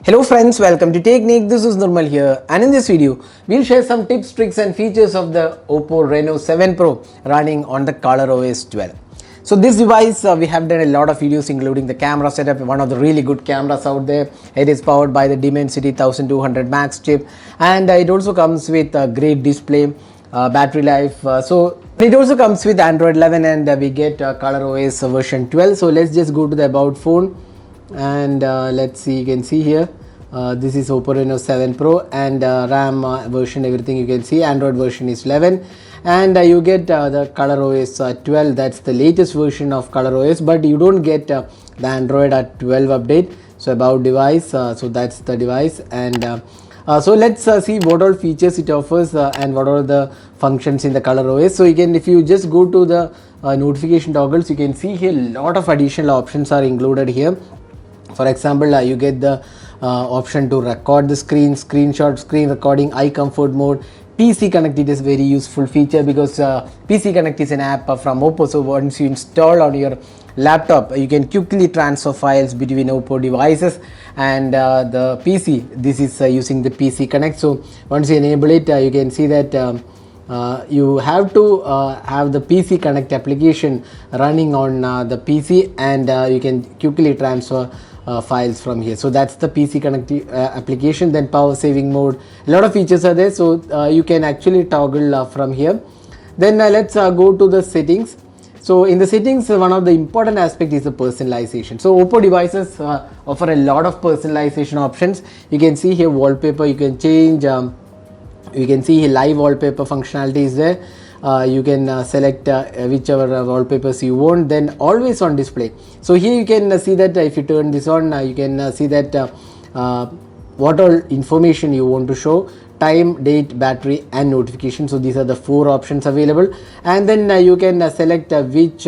Hello friends, welcome to Technique. This is Nirmal here, and in this video we'll share some tips, tricks and features of the Oppo Reno 7 Pro running on the ColorOS 12. So this device we have done a lot of videos including the camera setup, one of the really good cameras out there. It is powered by the Dimensity 1200 Max chip, and it also comes with a great display, battery life. So it also comes with Android 11 and we get ColorOS version 12. So let's just go to the about phone. And let's see, you can see here this is Oppo Reno 7 Pro and RAM version, everything you can see. Android version is 11 and you get the ColorOS 12. That's the latest version of ColorOS, but you don't get the Android 12 update. So about device, so that's the device. And so let's see what all features it offers and what are the functions in the ColorOS. So you can, if you just go to the notification toggles, you can see here a lot of additional options are included here. For example, you get the option to record the screen, screenshot, screen recording, eye comfort mode, PC Connect. It is very useful feature because PC Connect is an app from Oppo. So once you install on your laptop, you can quickly transfer files between Oppo devices and the PC. This is using the PC Connect. So once you enable it, you can see that you have to have the PC Connect application running on the PC, and you can quickly transfer files from here. So that's the PC Connect application. Then power saving mode, a lot of features are there, so you can actually toggle from here. Then let's go to the settings. So in the settings, one of the important aspect is the personalization. So Oppo devices offer a lot of personalization options. You can see here wallpaper, you can change, you can see here live wallpaper functionality is there. You can select whichever wallpapers you want. Then always on display. So here you can see that if you turn this on, you can see that what all information you want to show: time, date, battery and notification. So these are the four options available, and then you can select which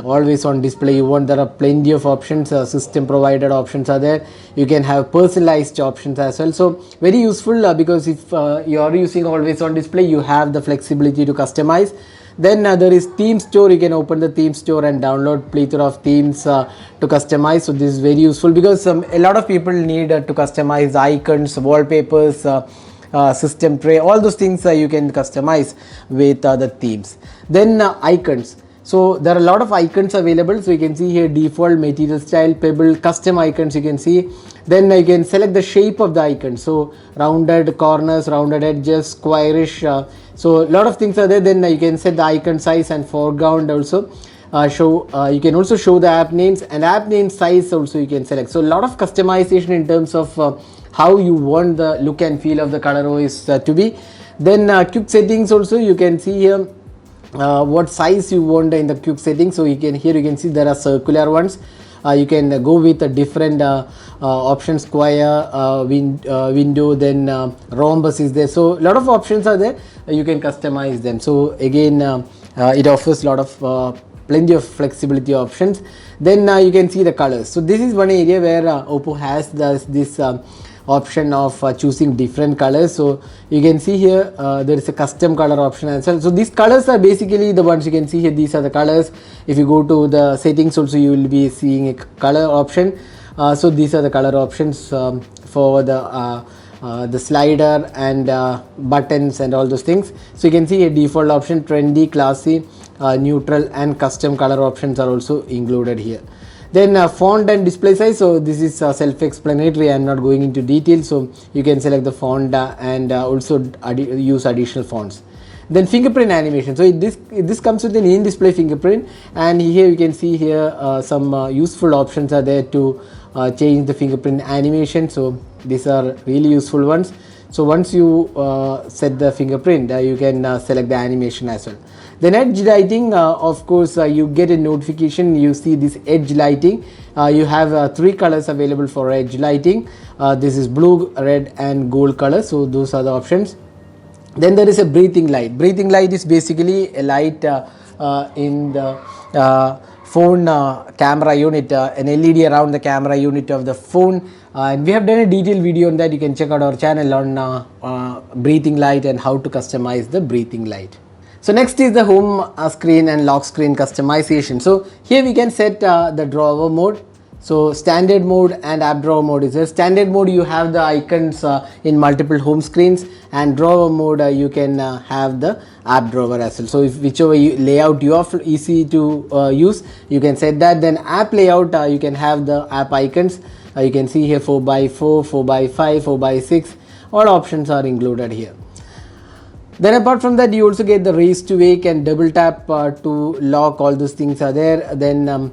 always on display you want. There are plenty of options, system provided options are there. You can have personalized options as well. So very useful because if you are using always on display, you have the flexibility to customize. Then there is theme store. You can open the theme store and download plethora of themes to customize. So this is very useful because a lot of people need to customize icons, wallpapers, system tray, all those things you can customize with the themes. Then icons. So there are a lot of icons available. So you can see here default, material style, pebble, custom icons you can see. Then you can select the shape of the icon. So rounded corners, rounded edges, squarish. So a lot of things are there. Then you can set the icon size and foreground also. You can also show the app names, and app name size also you can select. So a lot of customization in terms of how you want the look and feel of the ColorOS to be. Then quick settings also you can see here. What size you want in the quick settings. So you can, here you can see there are circular ones. You can go with a different options, square, window, then rhombus is there. So a lot of options are there. You can customize them. So again, it offers a lot of plenty of flexibility options. Then you can see the colors. So this is one area where Oppo has this option of choosing different colors. So you can see here there is a custom color option as well. So these colors are basically the ones you can see here. These are the colors. If you go to the settings also, you will be seeing a color option. So these are the color options for the slider and buttons and all those things. So you can see a default option, trendy, classy, neutral and custom color options are also included here. Then font and display size. So this is self-explanatory. I am not going into detail. So you can select the font and also use additional fonts. Then fingerprint animation. So this comes with an in-display fingerprint, and here you can see here some useful options are there to change the fingerprint animation. So these are really useful ones. So once you set the fingerprint, you can select the animation as well. Then edge lighting, of course you get a notification, you see this edge lighting. You have three colors available for edge lighting. This is blue, red and gold color. So those are the options. Then there is a breathing light. Breathing light is basically a light in the phone camera unit, an LED around the camera unit of the phone. And we have done a detailed video on that. You can check out our channel on breathing light and how to customize the breathing light. So next is the home screen and lock screen customization. So here we can set the drawer mode. So standard mode and app drawer mode is there. Standard mode, you have the icons in multiple home screens, and drawer mode you can have the app drawer as well. So if whichever layout you are easy to use, you can set that. Then app layout, you can have the app icons. You can see here 4x4, 4x5, 4x6, all options are included here. Then apart from that, you also get the raise to wake and double tap to lock. All those things are there. Then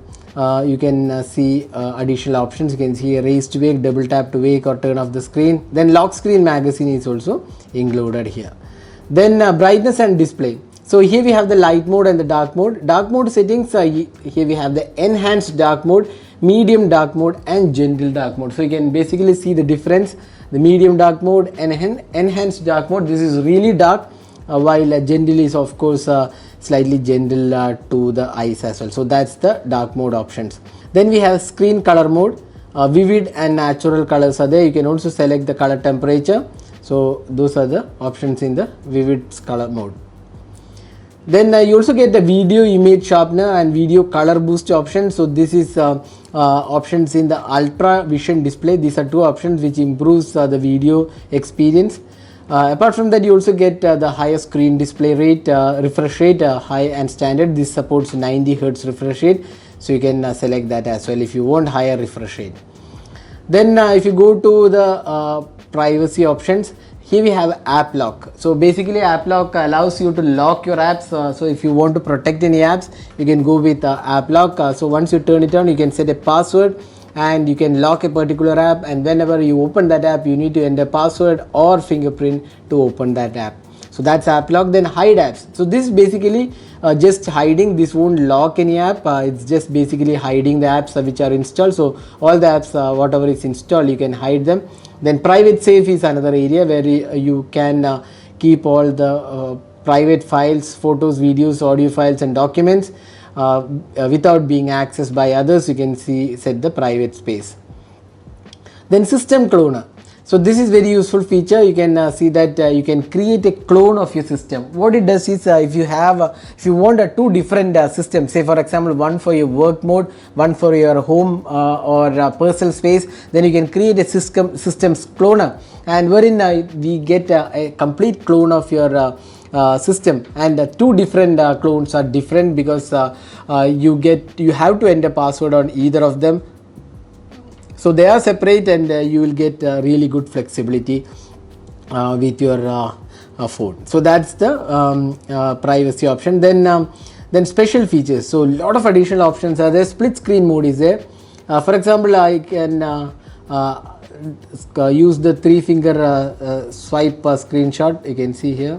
you can see additional options. You can see raise to wake, double tap to wake or turn off the screen. Then lock screen magazine is also included here. Then brightness and display. So here we have the light mode and the dark mode. Dark mode settings, here we have the enhanced dark mode, medium dark mode and gentle dark mode. So you can basically see the difference. The medium dark mode and enhanced dark mode, this is really dark, while gentle is of course slightly gentle to the eyes as well. So that's the dark mode options. Then we have screen color mode. Vivid and natural colors are there. You can also select the color temperature. So those are the options in the vivid color mode. Then you also get the video image sharpener and video color boost option. So this is options in the ultra vision display. These are two options which improves the video experience. Apart from that, you also get the higher screen display rate, refresh rate, high and standard. This supports 90 Hz refresh rate, so you can select that as well if you want higher refresh rate. Then if you go to the privacy options, here we have app lock. So basically app lock allows you to lock your apps. So if you want to protect any apps, you can go with app lock. So once you turn it on, you can set a password and you can lock a particular app, and whenever you open that app, you need to enter password or fingerprint to open that app. So that's app lock. Then hide apps. So this is basically just hiding. This won't lock any app. It's just basically hiding the apps which are installed. So all the apps whatever is installed, you can hide them. Then private safe is another area where you can keep all the private files, photos, videos, audio files and documents without being accessed by others. You can set the private space. Then system cloner. So this is very useful feature. You can see that you can create a clone of your system. What it does is if you want two different systems, say for example one for your work mode, one for your home or personal space, then you can create a systems cloner, and wherein we get a complete clone of your system, and two different clones are different because you have to enter password on either of them. So they are separate, and you will get really good flexibility with your phone. So that's the privacy option. Then special features. So a lot of additional options are there. Split screen mode is there. For example, I can use the 3-finger swipe screenshot. You can see here.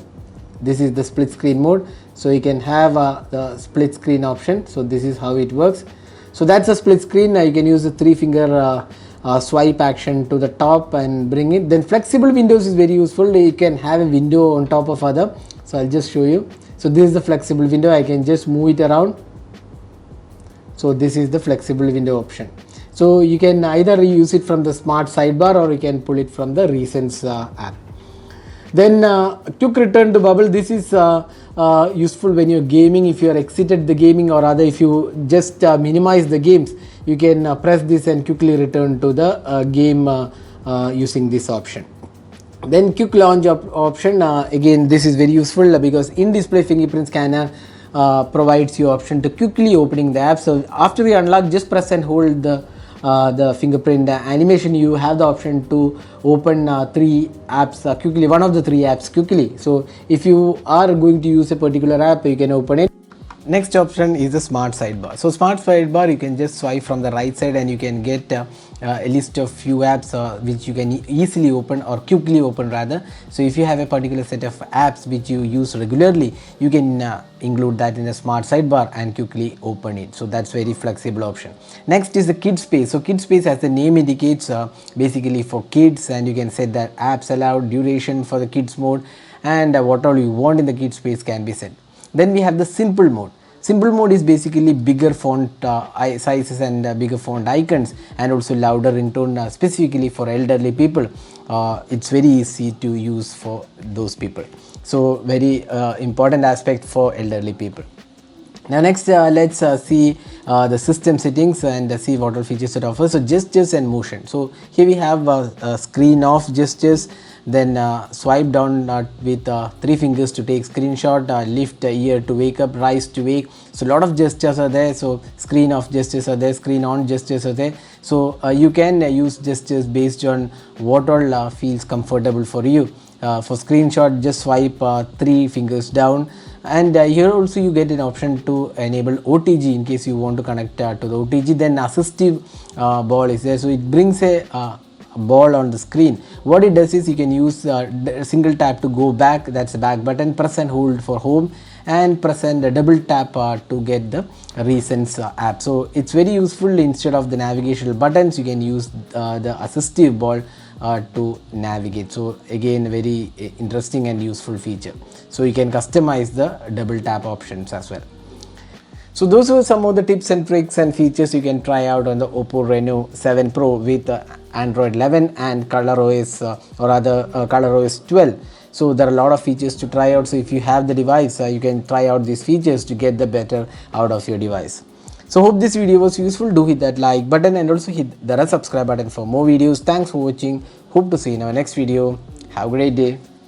This is the split screen mode. So you can have the split screen option. So this is how it works. So that's a split screen. You can use the 3-finger swipe action to the top and bring it. Then flexible windows is very useful. You can have a window on top of other. So I'll just show you. So this is the flexible window. I can just move it around. So this is the flexible window option. So you can either use it from the smart sidebar or you can pull it from the recents app. Then quick return to bubble. This is useful when you're gaming. If you are exited the gaming, or rather if you just minimize the games, you can press this and quickly return to the game using this option. Then quick launch option, again this is very useful because in-display fingerprint scanner provides you option to quickly opening the app. So after you unlock, just press and hold the fingerprint animation. You have the option to open 3 apps quickly, one of the 3 apps quickly. So if you are going to use a particular app, you can open it. Next option is the smart sidebar. So smart sidebar, you can just swipe from the right side and you can get a list of few apps which you can easily open or quickly open rather. So if you have a particular set of apps which you use regularly, you can include that in a smart sidebar and quickly open it. So that's very flexible option. Next is the kid space. So kid space, as the name indicates, basically for kids, and you can set that apps allowed, duration for the kids mode, and what all you want in the kid space can be set. Then we have the simple mode. Simple mode is basically bigger font sizes and bigger font icons, and also louder ringtone specifically for elderly people. It's very easy to use for those people. So very important aspect for elderly people. Now next let's see the system settings and see what all features it offers. So gestures and motion. So here we have screen off gestures, then swipe down with 3 fingers to take screenshot, lift ear to wake up, rise to wake. So a lot of gestures are there. So screen off gestures are there, screen on gestures are there. So you can use gestures based on what all feels comfortable for you. For screenshot, just swipe 3 fingers down, and here also you get an option to enable OTG in case you want to connect to the OTG. Then assistive ball is there, so it brings a ball on the screen. What it does is you can use single tap to go back, that's the back button, press and hold for home, and press and double tap to get the recents app. So it's very useful. Instead of the navigational buttons, you can use the assistive ball to navigate. So again, very interesting and useful feature. So you can customize the double tap options as well. So those were some of the tips and tricks and features you can try out on the Oppo Reno 7 Pro with Android 11 and ColorOS or other ColorOS 12. So there are a lot of features to try out. So if you have the device, you can try out these features to get the better out of your device. So hope this video was useful. Do hit that like button and also hit the red subscribe button for more videos. Thanks for watching. Hope to see you in our next video. Have a great day.